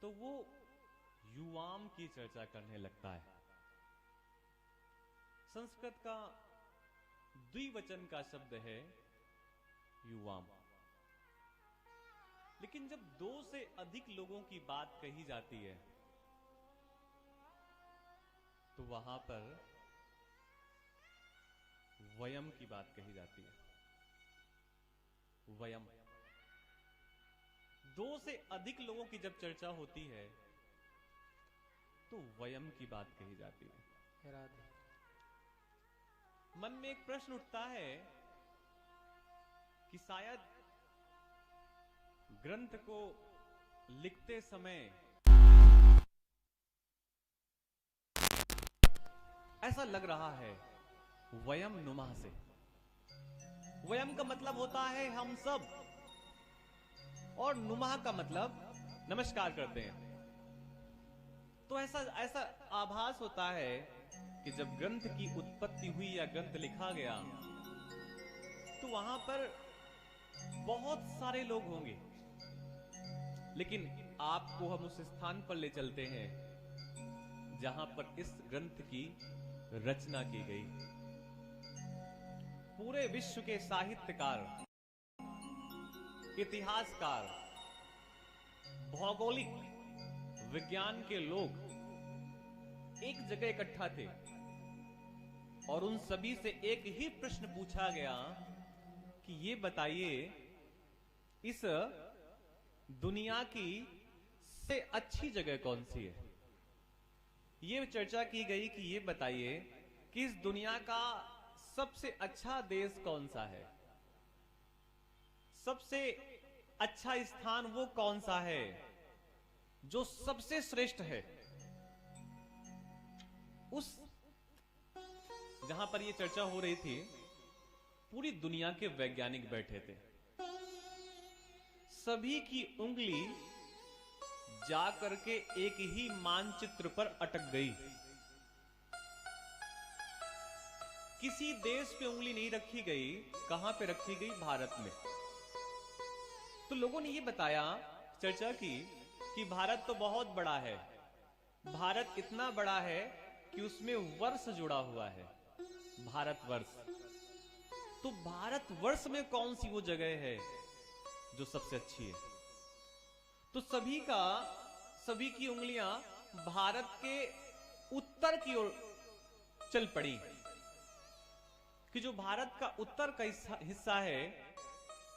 तो वो युवाम की चर्चा करने लगता है। संस्कृत का द्विवचन का शब्द है युवाम। लेकिन जब दो से अधिक लोगों की बात कही जाती है तो वहां पर वयम की बात कही जाती है। वयम, दो से अधिक लोगों की जब चर्चा होती है तो वयम की बात कही जाती है। राधे। मन में एक प्रश्न उठता है कि शायद ग्रंथ को लिखते समय ऐसा लग रहा है वयम नुमा से। वयम का मतलब होता है हम सब, और नुमा का मतलब नमस्कार करते हैं। तो ऐसा ऐसा आभास होता है कि जब ग्रंथ की उत्पत्ति हुई या ग्रंथ लिखा गया तो वहां पर बहुत सारे लोग होंगे, लेकिन आपको हम उस स्थान पर ले चलते हैं जहां पर इस ग्रंथ की रचना की गई। पूरे विश्व के साहित्यकार, इतिहासकार, भौगोलिक विज्ञान के लोग एक जगह इकट्ठा थे और उन सभी से एक ही प्रश्न पूछा गया कि ये बताइए इस दुनिया की से अच्छी जगह कौन सी है। ये चर्चा की गई कि ये बताइए कि इस दुनिया का सबसे अच्छा देश कौन सा है, सबसे अच्छा स्थान वो कौन सा है जो सबसे श्रेष्ठ है। उस जहां पर ये चर्चा हो रही थी पूरी दुनिया के वैज्ञानिक बैठे थे। सभी की उंगली जाकर के एक ही मानचित्र पर अटक गई। किसी देश पे उंगली नहीं रखी गई। कहां पे रखी गई? भारत में। तो लोगों ने ये बताया, चर्चा की कि भारत तो बहुत बड़ा है। भारत इतना बड़ा है कि उसमें वर्ष जुड़ा हुआ है, भारतवर्ष। तो भारतवर्ष में कौन सी वो जगह है जो सबसे अच्छी है? तो सभी की उंगलियां भारत के उत्तर की ओर चल पड़ी कि जो भारत का उत्तर का हिस्सा है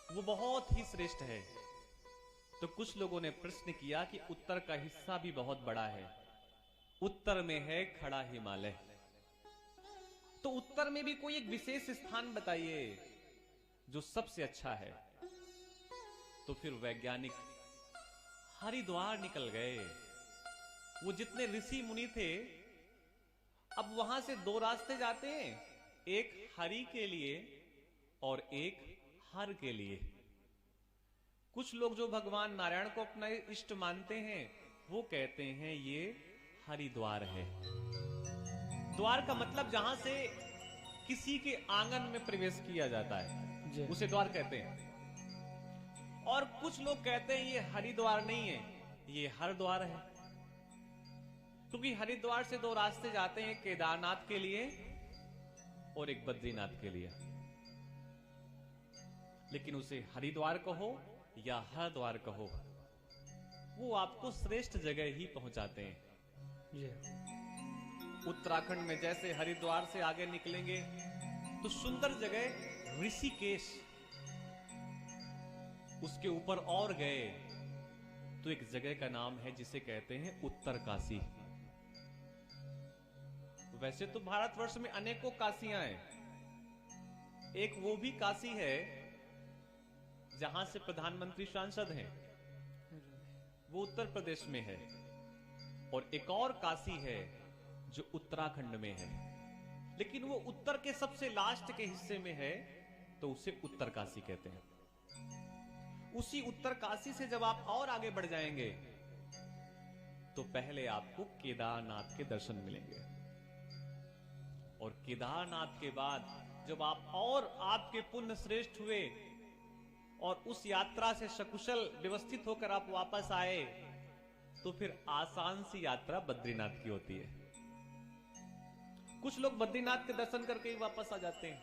वो बहुत ही श्रेष्ठ है। तो कुछ लोगों ने प्रश्न किया कि उत्तर का हिस्सा भी बहुत बड़ा है, उत्तर में है खड़ा हिमालय, तो उत्तर में भी कोई एक विशेष स्थान बताइए जो सबसे अच्छा है। तो फिर वैज्ञानिक हरिद्वार निकल गए। वो जितने ऋषि मुनि थे, अब वहां से दो रास्ते जाते हैं, एक हरि के लिए और एक हर के लिए। कुछ लोग जो भगवान नारायण को अपना इष्ट मानते हैं वो कहते हैं ये हरिद्वार है। द्वार का मतलब जहां से किसी के आंगन में प्रवेश किया जाता है उसे द्वार कहते हैं। और कुछ लोग कहते हैं ये हरिद्वार नहीं है, ये हरद्वार है, क्योंकि हरिद्वार से दो रास्ते जाते हैं, केदारनाथ के लिए और एक बद्रीनाथ के लिए। लेकिन उसे हरिद्वार कहो या हरद्वार कहो, वो आपको श्रेष्ठ जगह ही पहुंचाते हैं। उत्तराखंड में जैसे हरिद्वार से आगे निकलेंगे तो सुंदर जगह ऋषिकेश, उसके ऊपर और गए तो एक जगह का नाम है जिसे कहते हैं उत्तर काशी। वैसे तो भारतवर्ष में अनेकों काशियां हैं। एक वो भी काशी है जहां से प्रधानमंत्री सांसद हैं, वो उत्तर प्रदेश में है। और एक और काशी है जो उत्तराखंड में है, लेकिन वो उत्तर के सबसे लास्ट के हिस्से में है, तो उसे उत्तर काशी कहते हैं। उसी उत्तर काशी से जब आप और आगे बढ़ जाएंगे तो पहले आपको केदारनाथ के दर्शन मिलेंगे, और केदारनाथ के बाद जब आप और आपके पुण्य श्रेष्ठ हुए और उस यात्रा से सकुशल व्यवस्थित होकर आप वापस आए, तो तो फिर आसान सी यात्रा बद्रीनाथ की होती है। कुछ लोग बद्रीनाथ के दर्शन करके ही वापस आ जाते हैं,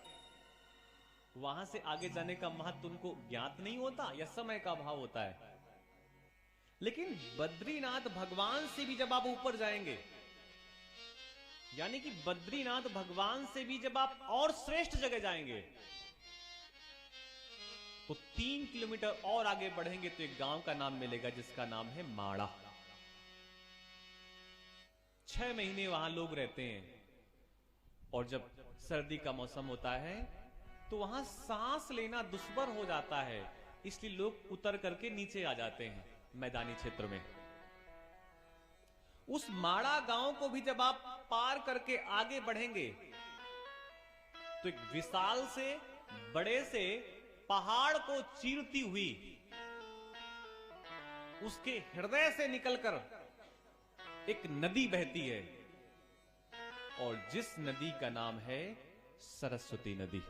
वहां से आगे जाने का महत्व उनको ज्ञात नहीं होता या समय का अभाव होता है। लेकिन बद्रीनाथ भगवान से भी जब आप ऊपर जाएंगे, यानी कि बद्रीनाथ भगवान से भी जब आप और श्रेष्ठ जगह जाएंगे, तो 3 किलोमीटर और आगे बढ़ेंगे तो एक गांव का नाम मिलेगा जिसका नाम है माड़ा। 6 महीने वहां लोग रहते हैं, और जब सर्दी का मौसम होता है तो वहां सांस लेना दुष्बर हो जाता है, इसलिए लोग उतर करके नीचे आ जाते हैं मैदानी क्षेत्र में। उस माड़ा गांव को भी जब आप पार करके आगे बढ़ेंगे तो एक विशाल से बड़े से पहाड़ को चीरती हुई उसके हृदय से निकलकर एक नदी बहती है, और जिस नदी का नाम है सरस्वती नदी।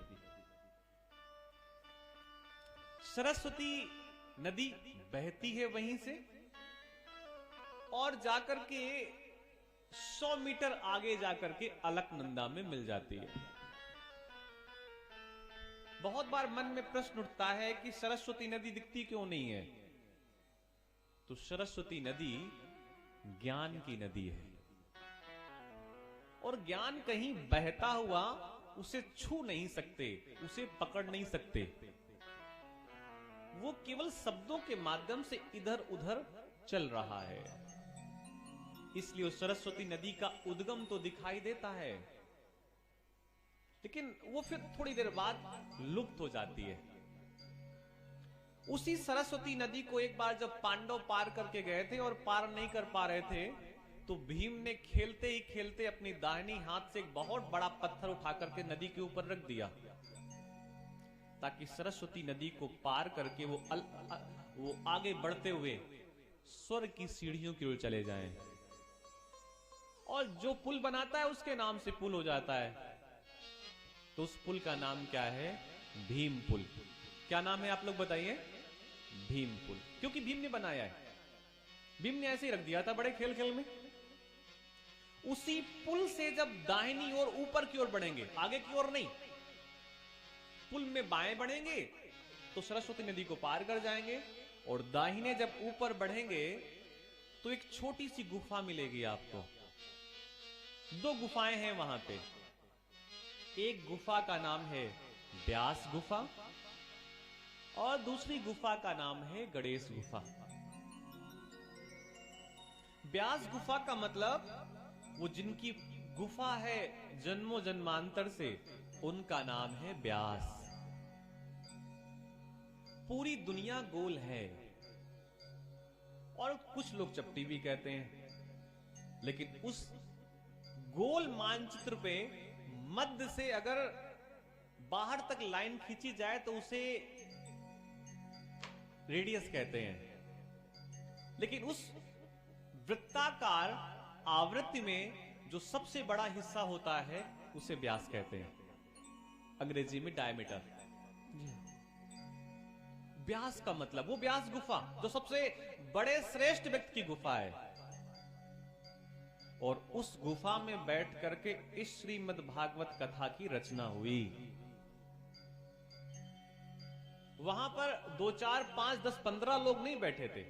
सरस्वती नदी बहती है वहीं से और जाकर के 100 मीटर आगे जाकर के अलकनंदा में मिल जाती है। बहुत बार मन में प्रश्न उठता है कि सरस्वती नदी दिखती क्यों नहीं है? तो सरस्वती नदी ज्ञान की नदी है, और ज्ञान कहीं बहता हुआ उसे छू नहीं सकते, उसे पकड़ नहीं सकते। वो केवल शब्दों के माध्यम से इधर उधर चल रहा है, इसलिए उस सरस्वती नदी का उद्गम तो दिखाई देता है, लेकिन वो फिर थोड़ी देर बाद लुप्त हो जाती है। उसी सरस्वती नदी को एक बार जब पांडव पार करके गए थे और पार नहीं कर पा रहे थे, तो भीम ने खेलते ही खेलते अपनी दाहिनी हाथ से एक बहुत बड़ा पत्थर उठा करके नदी के ऊपर रख दिया, ताकि सरस्वती नदी को पार करके वो आगे बढ़ते हुए स्वर्ग की सीढ़ियों की ओर चले जाएं। और जो पुल बनाता है उसके नाम से पुल हो जाता है, तो उस पुल का नाम क्या है? भीम पुल। क्या नाम है आप लोग बताइए? भीम पुल। क्योंकि भीम ने बनाया है, भीम ने ऐसे ही रख दिया था बड़े खेल खेल में। उसी पुल से जब दाहिनी ओर ऊपर की ओर बढ़ेंगे, आगे की ओर नहीं, पुल में बाएं बढ़ेंगे तो सरस्वती नदी को पार कर जाएंगे, और दाहिने जब ऊपर बढ़ेंगे तो एक छोटी सी गुफा मिलेगी आपको। 2 गुफाएं हैं वहां पे। एक गुफा का नाम है व्यास गुफा, और दूसरी गुफा का नाम है गणेश गुफा। व्यास गुफा का मतलब वो जिनकी गुफा है जन्मों जन्मांतर से, उनका नाम है व्यास। पूरी दुनिया गोल है, और कुछ लोग चपटी भी कहते हैं, लेकिन उस गोल मानचित्र पे मध्य से अगर बाहर तक लाइन खींची जाए तो उसे रेडियस कहते हैं, लेकिन उस वृत्ताकार आवृत्ति में जो सबसे बड़ा हिस्सा होता है उसे व्यास कहते हैं, अंग्रेजी में डायमीटर। व्यास का मतलब वो व्यास गुफा जो सबसे बड़े श्रेष्ठ व्यक्ति की गुफा है, और उस गुफा में बैठ करके इस श्रीमद् भागवत कथा की रचना हुई। वहां पर 2, 4, 5, 10, 15 लोग नहीं बैठे थे।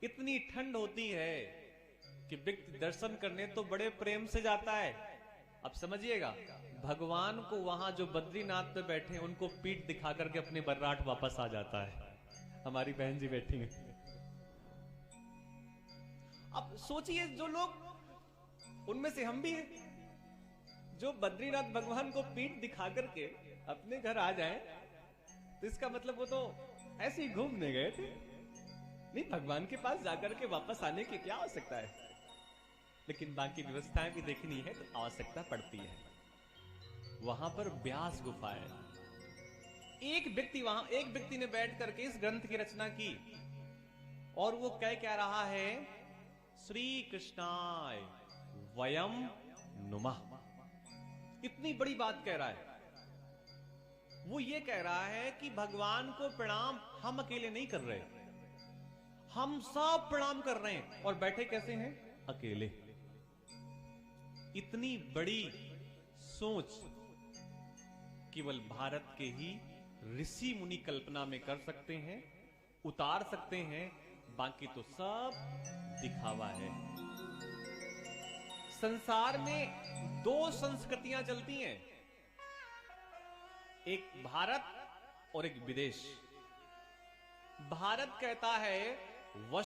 इतनी ठंड होती है कि व्यक्ति दर्शन करने तो बड़े प्रेम से जाता है। अब समझिएगा, भगवान को वहां जो बद्रीनाथ पे बैठे हैं उनको पीठ दिखा करके अपने बर्राठ वापस आ जाता है। हमारी बहन जी बैठी हैं। अब सोचिए, जो लोग, उनमें से हम भी हैं, जो बद्रीनाथ भगवान को पीठ दिखा करके अपने घर आ जाएं, तो इसका मतलब वो तो ऐसे ही घूमने गए थे। नहीं, भगवान के पास जाकर के वापस आने की क्या आवश्यकता है, लेकिन बाकी व्यवस्थाएं भी देखनी है तो आवश्यकता पड़ती है। वहां पर व्यास गुफा है। एक व्यक्ति ने बैठ करके इस ग्रंथ की रचना की, और वो क्या रहा है? श्री कृष्णाय वयम नुमः। इतनी बड़ी बात कह रहा है। वो ये कह रहा है कि भगवान को प्रणाम हम अकेले नहीं कर रहे, हम सब प्रणाम कर रहे हैं और बैठे कैसे हैं? अकेले। इतनी बड़ी सोच केवल भारत के ही ऋषि मुनि कल्पना में कर सकते हैं, उतार सकते हैं, बाकी तो सब दिखावा है। संसार में दो संस्कृतियां चलती हैं, एक भारत और एक विदेश। भारत कहता है